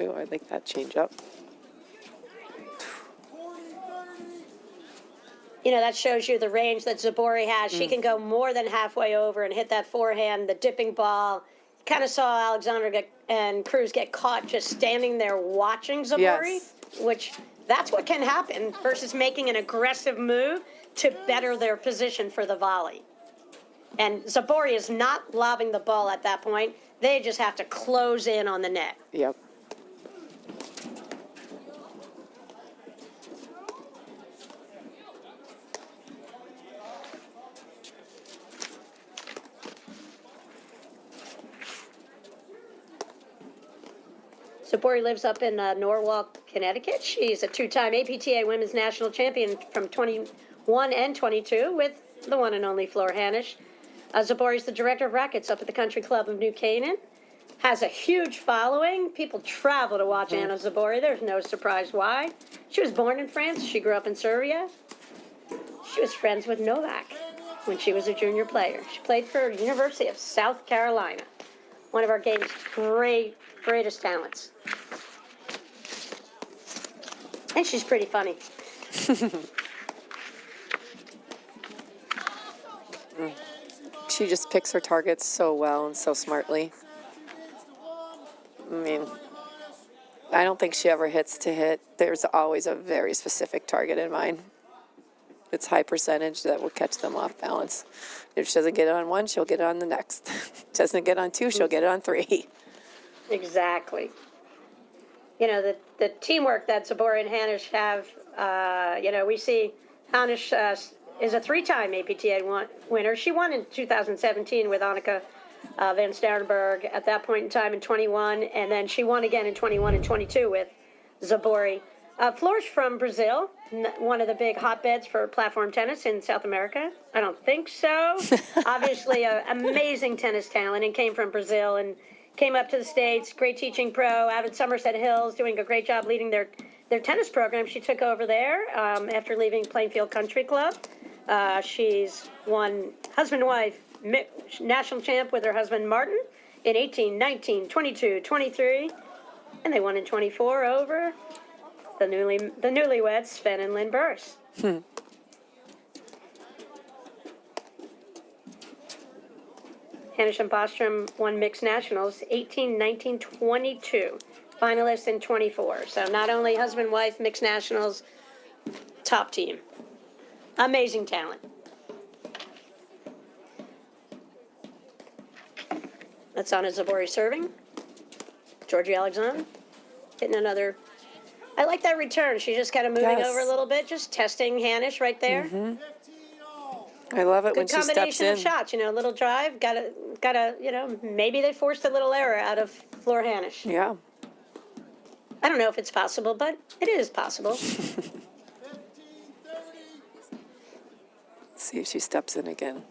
Ooh, I like that change up. That shows you the range that Zabori has. She can go more than halfway over and hit that forehand, the dipping ball. Kind of saw Alexander and Cruz get caught just standing there watching Zabori, Yes. which that's what can happen versus making an aggressive move to better their position for the volley. And Zabori is not lobbing the ball at that point. They just have to close in on the net. Yep. Zabori lives up in Norwalk, Connecticut. She's a two-time APTA Women's National Champion from 21 and 22 with the one and only Flor Hanisch. Zabori's the director of rackets up at the Country Club of New Canaan. Has a huge following. People travel to watch Anna Zabori. There's no surprise why. She was born in France. She grew up in Serbia. She was friends with Novak when she was a junior player. She played for University of South Carolina. One of our game's greatest talents. And she's pretty funny. She just picks her targets so well and so smartly. I mean, I don't think she ever hits to hit. There's always a very specific target in mind. It's high percentage that will catch them off balance. If she doesn't get it on one, she'll get it on the next. Doesn't get on two, she'll get it on three. Exactly. The teamwork that Zabori and Hanisch have, we see Hanisch is a three-time APTA winner. She won in 2017 with Annika Van Stoutenberg at that point in time in 21, and then she won again in 21 and 22 with Zabori. Flor's from Brazil, one of the big hotbeds for platform tennis in South America. I don't think so. Obviously, an amazing tennis talent, and came from Brazil and came up to the States. Great teaching pro out at Somerset Hills, doing a great job leading their tennis program. She took over there after leaving Plainfield Country Club. She's won husband and wife national champ with her husband Martin in 18, 19, 22, 23, and they won in 24 over the newlyweds, Sven and Lynn Burris. Hanisch and Bostrom won mixed nationals 18, 19, 22. Finalists in 24. So not only husband-wife mixed nationals, top team. Amazing talent. That's Anna Zabori serving. Georgie Alexander hitting another. I like that return. She's just kind of moving Yes. over a little bit, just testing Hanisch right there. I love it when Good she steps combination in. of shots, little drive, gotta, maybe they forced a little error out of Flor Hanisch. Yeah. I don't know if it's possible, but it is possible. Let's see if she steps in again.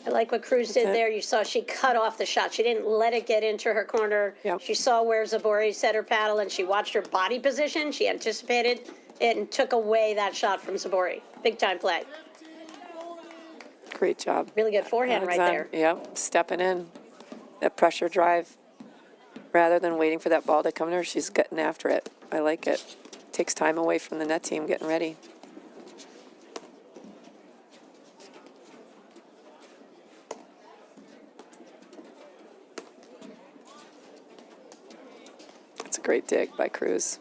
I like what Cruz did there. You saw she cut off the shot. She didn't let it get into her corner. Yep. She saw where Zabori set her paddle, and she watched her body position. She anticipated it and took away that shot from Zabori. Big time play. Great job. Really good forehand right there. Yep, stepping in. That pressure drive. Rather than waiting for that ball to come to her, she's getting after it. I like it. Takes time away from the net team getting ready. a great dig by Cruz.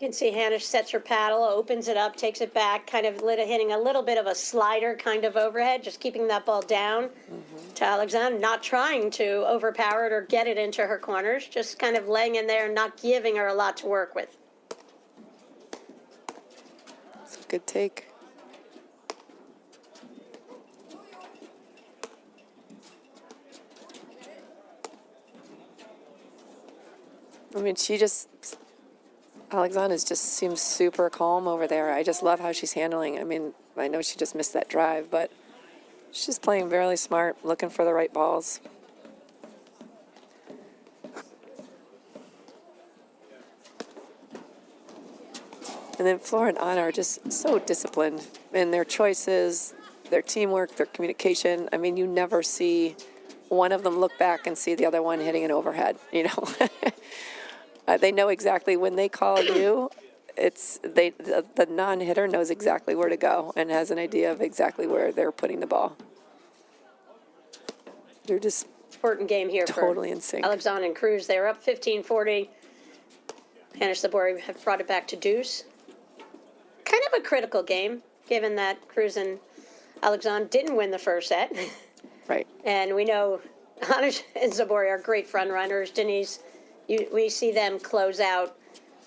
You can see Hanisch sets her paddle, opens it up, takes it back, kind of hitting a little bit of a slider kind of overhead, just keeping that ball down to Alexandre, not trying to overpower it or get it into her corners, just kind of laying in there and not giving her a lot to work with. It's a good take. I mean, Alexandre just seems super calm over there. I just love how she's handling. I mean, I know she just missed that drive, but she's playing really smart, looking for the right balls. And then Flora and Anna are just so disciplined in their choices, their teamwork, their communication. I mean, you never see one of them look back and see the other one hitting an overhead, you know. They know exactly when they call you. The non-hitter knows exactly where to go and has an idea of exactly where they're putting the ball. They're just Important game here totally for in sync. Alexandre and Cruz. They're up 15-40. Hanisch Sabori have brought it back to deuce. Kind of a critical game, given that Cruz and Alexandre didn't win the first set. Right. And we know Hanisch and Zabori are great front runners. Denise, we see them close out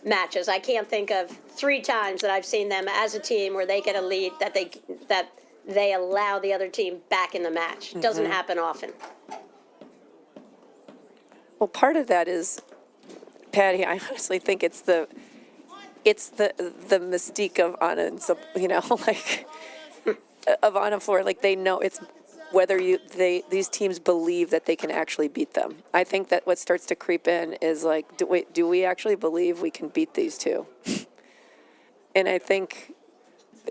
matches. I can't think of 3 times that I've seen them as a team where they get a lead that they allow the other team back in the match. Doesn't happen often. Well, part of that is, Patty, I honestly think it's the mystique of Anna and of Anna Flora. Like, they know it's whether these teams believe that they can actually beat them. I think that what starts to creep in is like, do we actually believe we can beat these two? And I think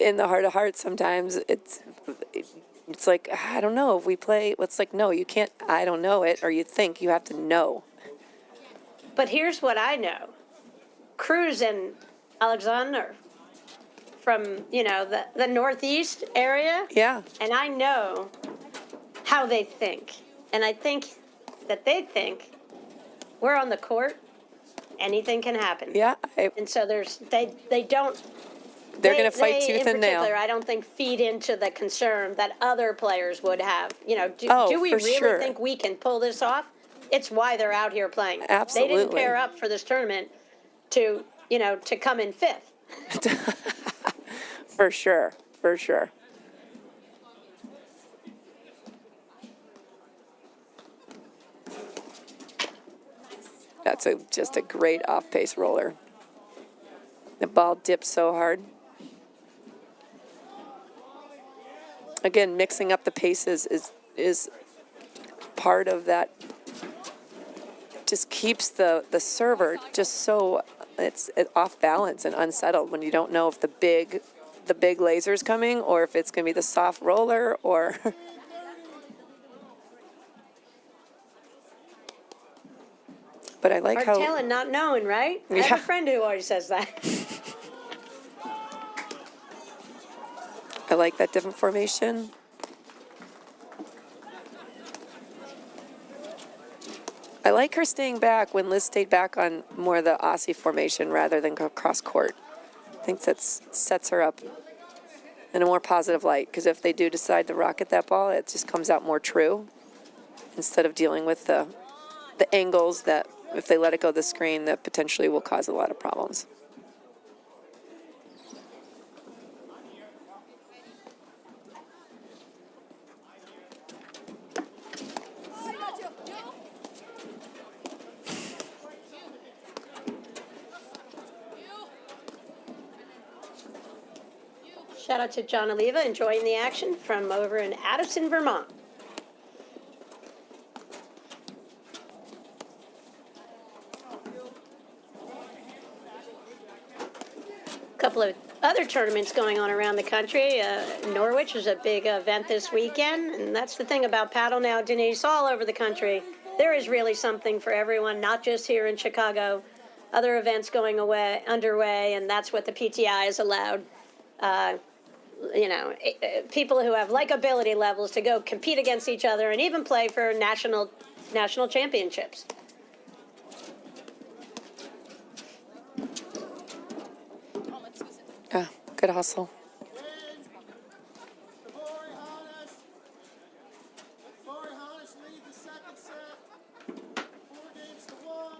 in the heart of hearts, sometimes it's like, I don't know if we play. It's like, no, you can't. I don't know it, or you think you have to know. But here's what I know. Cruz and Alexandre from, the Northeast area. Yeah. And I know how they think. And I think that they think we're on the court, anything can happen. Yeah. And so they don't. They're going to fight tooth and nail. I don't think feed into the concern that other players would have. Do we for really sure. think we can pull this off? It's why they're out here playing. Absolutely. They didn't pair up for this tournament to come in 5th. For sure. For sure. That's just a great off-pace roller. The ball dips so hard. Again, mixing up the paces is part of that. Just keeps the server just so it's off balance and unsettled when you don't know if the big laser's coming or if it's going to be the soft roller or. But I like Hard how. telling, not knowing, right? I have a friend who always says that. I like that different formation. I like her staying back when Liz stayed back on more of the Aussie formation rather than cross court. I think that sets her up in a more positive light, because if they do decide to rocket that ball, it just comes out more true instead of dealing with the angles that, if they let it go the screen, that potentially will cause a lot of problems. Shout out to John Oliva enjoying the action from over in Addison, Vermont. A couple of other tournaments going on around the country. Norwich is a big event this weekend, and that's the thing about paddle now, Denise, all over the country. there is really something for everyone, not just here in Chicago. Other events underway, and that's what the PTI has allowed. People who have like ability levels to go compete against each other and even play for national championships. Good hustle.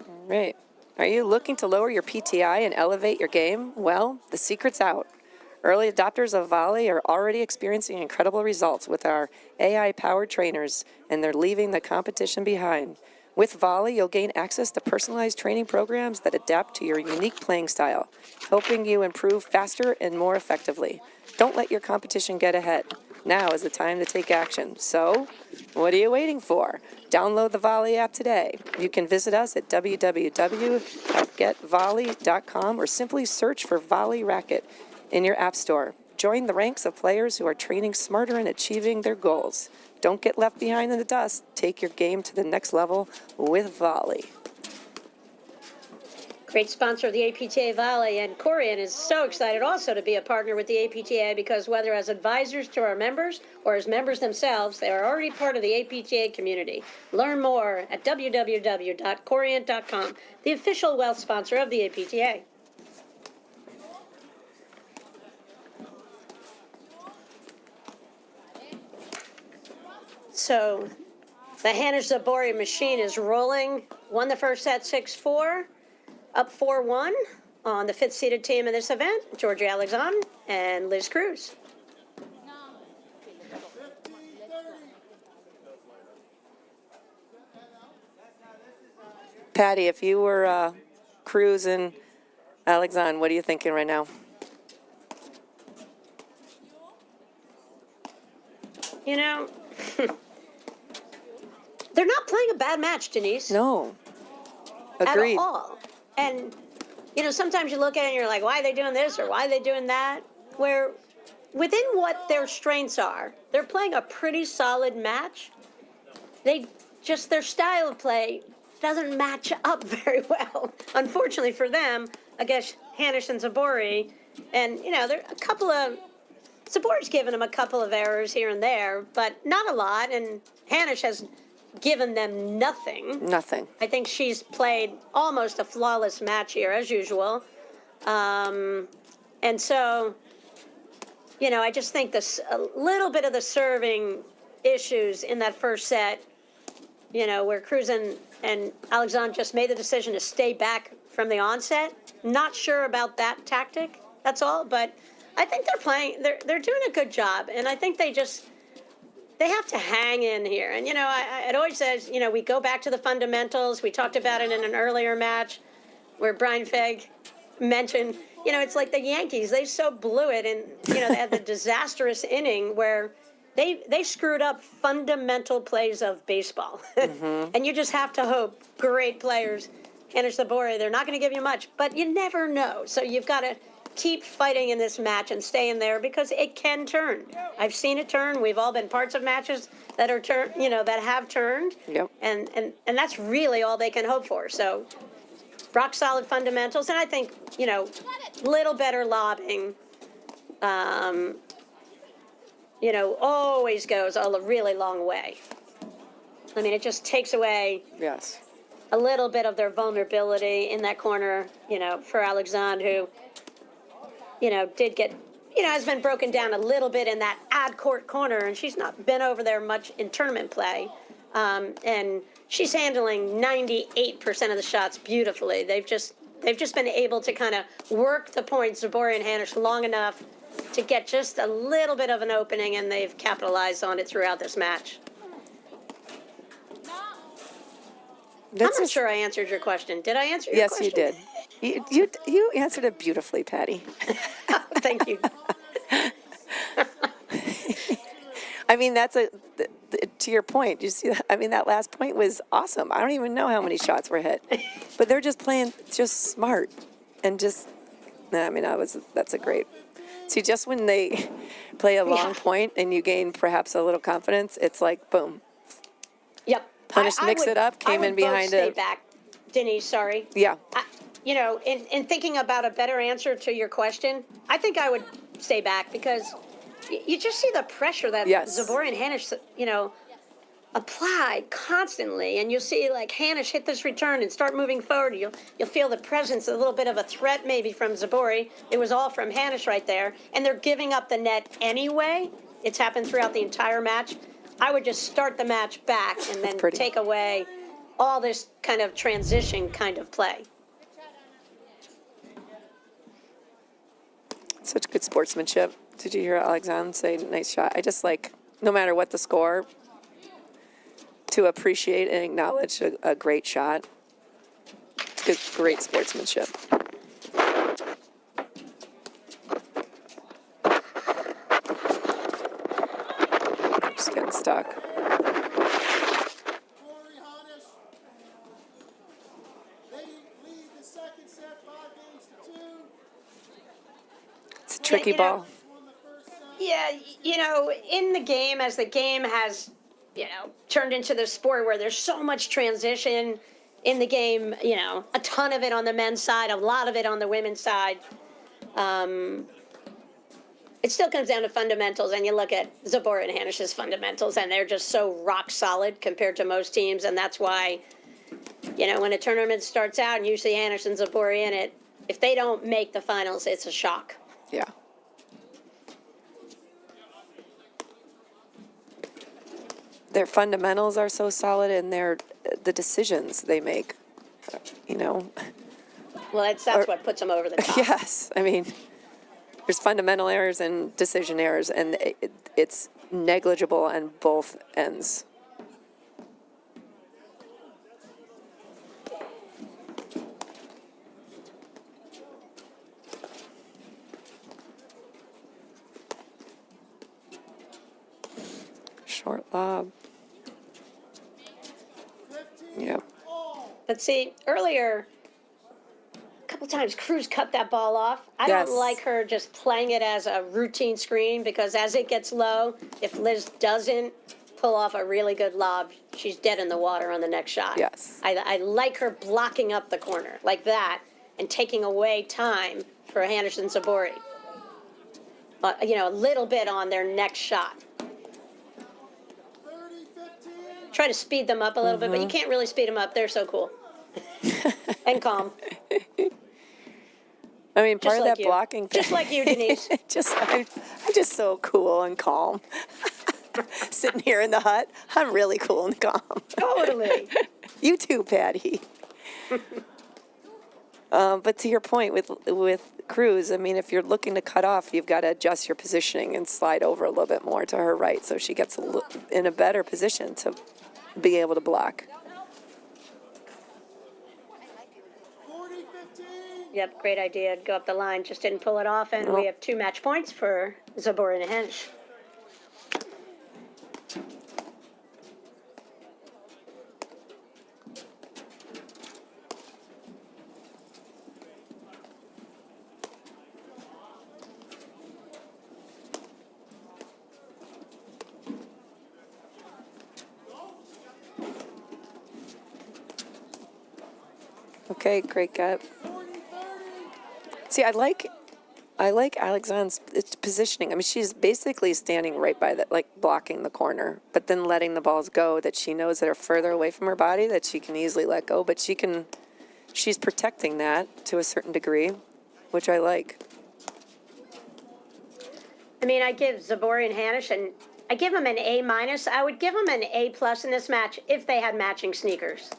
All right. Are you looking to lower your PTI and elevate your game? Well, the secret's out. Early adopters of Volley are already experiencing incredible results with our AI-powered trainers, and they're leaving the competition behind. With Volley, you'll gain access to personalized training programs that adapt to your unique playing style, helping you improve faster and more effectively. Don't let your competition get ahead. Now is the time to take action. So, what are you waiting for? Download the Volley app today. You can visit us at www.getvolley.com or simply search for Volley Racket in your app store. Join the ranks of players who are training smarter and achieving their goals. Don't get left behind in the dust. Take your game to the next level with Volley. Great sponsor of the APTA Volley, and Corian is so excited also to be a partner with the APTA because whether as advisors to our members or as members themselves, they are already part of the APTA community. Learn more at www.corient.com, the official wealth sponsor of the APTA. So the Hanish-Zabori machine is rolling. Won the first set 6-4, up 4-1 on the fifth-seeded team in this event, Georgia Alexandre and Liz Cruz. Patty, if you were Cruz and Alexandre, what are you thinking right now? You know, they're not playing a bad match, Denise. No. Agreed. At all. And, sometimes you look at it and you're like, why are they doing this or why are they doing that? Where within what their strengths are, they're playing a pretty solid match. Their style of play doesn't match up very well. Unfortunately for them, against Hanish and Zabori. And, there are a couple of, Zabori's given them a couple of errors here and there, but not a lot. And Hanish has given them nothing. Nothing. I think she's played almost a flawless match here, as usual. And so, I just think a little bit of the serving issues in that first set, where Cruz and Alexandre just made the decision to stay back from the onset. Not sure about that tactic, that's all. But I think they're doing a good job. And I think they have to hang in here. And, it always says, we go back to the fundamentals. We talked about it in an earlier match where Brian Fegg mentioned, it's like the Yankees. They so blew it. And, they had the disastrous inning where they screwed up fundamental plays of baseball. Mm-hmm. And you just have to hope great players, Hanish Zabori, they're not going to give you much. But you never know. So you've got to keep fighting in this match and stay in there because it can turn. I've seen it turn. We've all been parts of matches that are that have turned. Yep. And that's really all they can hope for. So rock solid fundamentals, and I think little better lobbing. Always goes a really long way. I mean, it just takes away. Yes. A little bit of their vulnerability in that corner. For Alexandre, who. Did get, has been broken down a little bit in that ad court corner, and she's not been over there much in tournament play. And she's handling 98% of the shots beautifully. They've just been able to kind of work the points, Zabori and Hanish, long enough to get just a little bit of an opening, and they've capitalized on it throughout this match. I'm not sure I answered your question. Did I answer your question? Yes, you did. You answered it beautifully, Patty. Thank you. I mean, to your point. You see, that last point was awesome. I don't even know how many shots were hit, but they're just playing just smart and just. That's a great. See, just when they play a long point and you gain perhaps a little confidence, it's like boom. Yep. Punish, mix it up, came in behind stay it. back. Denise, sorry. Yeah. You know, in thinking about a better answer to your question, I think I would stay back because you just see the pressure that Yes. Zabori and Hanish, you know, apply constantly, and you'll see like Hanish hit this return and start moving forward. You'll feel the presence, a little bit of a threat maybe from Zabori. It was all from Hanish right there, and they're giving up the net anyway. It's happened throughout the entire match. I would just start the match back and then take away all this kind of transition kind of play. Such good sportsmanship. Did you hear Alexandre say, nice shot? I just like, no matter what the score, to appreciate and acknowledge a great shot. Good, great sportsmanship. Just getting stuck. Corey Hanish. They lead the second set 5-2. It's a tricky you know, ball. Won the first set. Yeah, you know, in the game, as the game has, you know, turned into the sport where there's so much transition in the game, you know, a ton of it on the men's side, a lot of it on the women's side. It still comes down to fundamentals, and you look at Zabora and Hanish's fundamentals, and they're just so rock solid compared to most teams, and that's why, you know, when a tournament starts out and you see Hanish and Zabora in it, if they don't make the finals, it's a shock. Yeah. Their fundamentals are so solid, and the decisions they make, you know. Well, that's what puts them over the top. Yes, I mean, there's fundamental errors and decision errors, and it's negligible on both ends. Short lob. Yep. But see, earlier, a couple times Cruz cut that ball off. I Yes. don't like her just playing it as a routine screen because as it gets low, if Liz doesn't pull off a really good lob, she's dead in the water on the next shot. Yes. I like her blocking up the corner like that and taking away time for Hanish and Zabori. You know, a little bit on their next shot. 30-15. Try to speed them up a little bit, but you can't really speed them up. They're so cool and calm. I mean, part Just of like that you. blocking thing. Just like you, Denise. I'm just so cool and calm. Sitting here in the hut, I'm really cool and calm. Totally. You too, Patty. But to your point with Cruz, I mean, if you're looking to cut off, you've got to adjust your positioning and slide over a little bit more to her right, so she gets in a better position to be able to block. 40-15. Yep, great idea. Go up the line, just didn't pull it off, and we have 2 match points for Zabora and Hanish. Okay, great gut. See, I like Alexandre's positioning. I mean, she's basically standing right by that, like blocking the corner, but then letting the balls go that she knows that are further away from her body that she can easily let go. But she's protecting that to a certain degree, which I like. I mean, I give Zabori and Hanish, and I give them an A-. I would give them an A+ in this match if they had matching sneakers.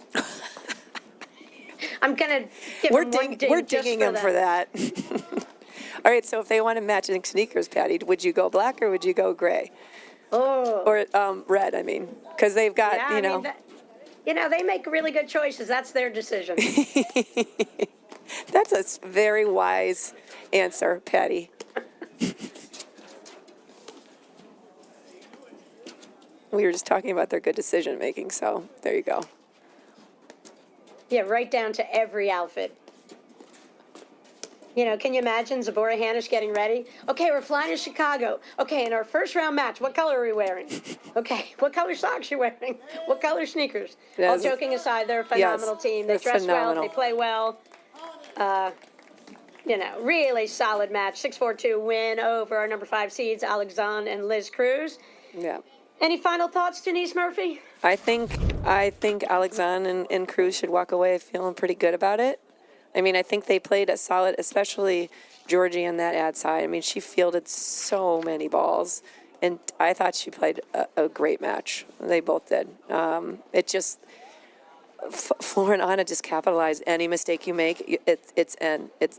I'm gonna give them one ding. We're just digging them for that. All right, so if they wanted matching sneakers, Patty, would you go black or would you go gray? Oh. Or red, I mean, because they've got, Yeah, you I know. mean, they make really good choices. That's their decision. That's a very wise answer, Patty. We were just talking about their good decision making, so there you go. Yeah, right down to every outfit. You know, can you imagine Zipporah Hanisch getting ready? Okay, we're flying to Chicago. Okay, in our first round match, what color are we wearing? Okay, what color socks are you wearing? What color sneakers? All joking aside, they're a phenomenal team. They dress well, they play well. You know, really solid match. 6-4-2 win over our number 5 seeds, Alexandre and Liz Cruz. Yeah. Any final thoughts, Denise Murphy? I think Alexandre and Cruz should walk away feeling pretty good about it. I mean, I think they played a solid, especially Georgie on that ad side. I mean, she fielded so many balls, and I thought she played a great match. They both did. It just, Flora and Anna just capitalized. Any mistake you make, it's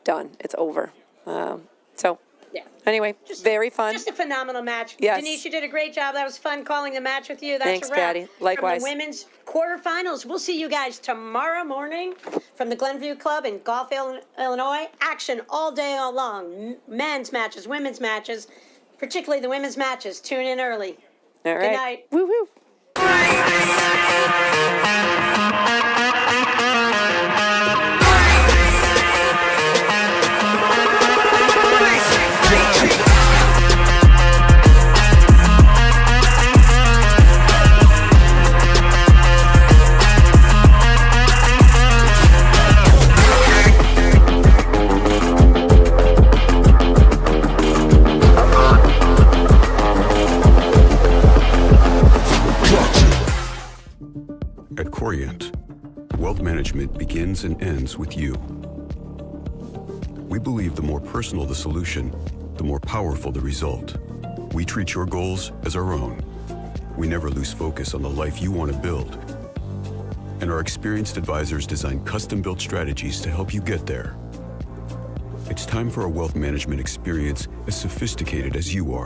done. It's over. So. Yeah. Anyway, very fun. Just a phenomenal match. Yes. Denise, you did a great job. That was fun calling the match with you. That's Thanks, a wrap. Patty. Likewise. From the women's quarterfinals. We'll see you guys tomorrow morning from the Glenview Club in Gulfville, Illinois. Action all day long. Men's matches, women's matches, particularly the women's matches. Tune in early. All right. Good night. Woo-hoo. At Corient, wealth management begins and ends with you. We believe the more personal the solution, the more powerful the result. We treat your goals as our own. We never lose focus on the life you want to build. And our experienced advisors design custom-built strategies to help you get there. It's time for a wealth management experience as sophisticated as you are.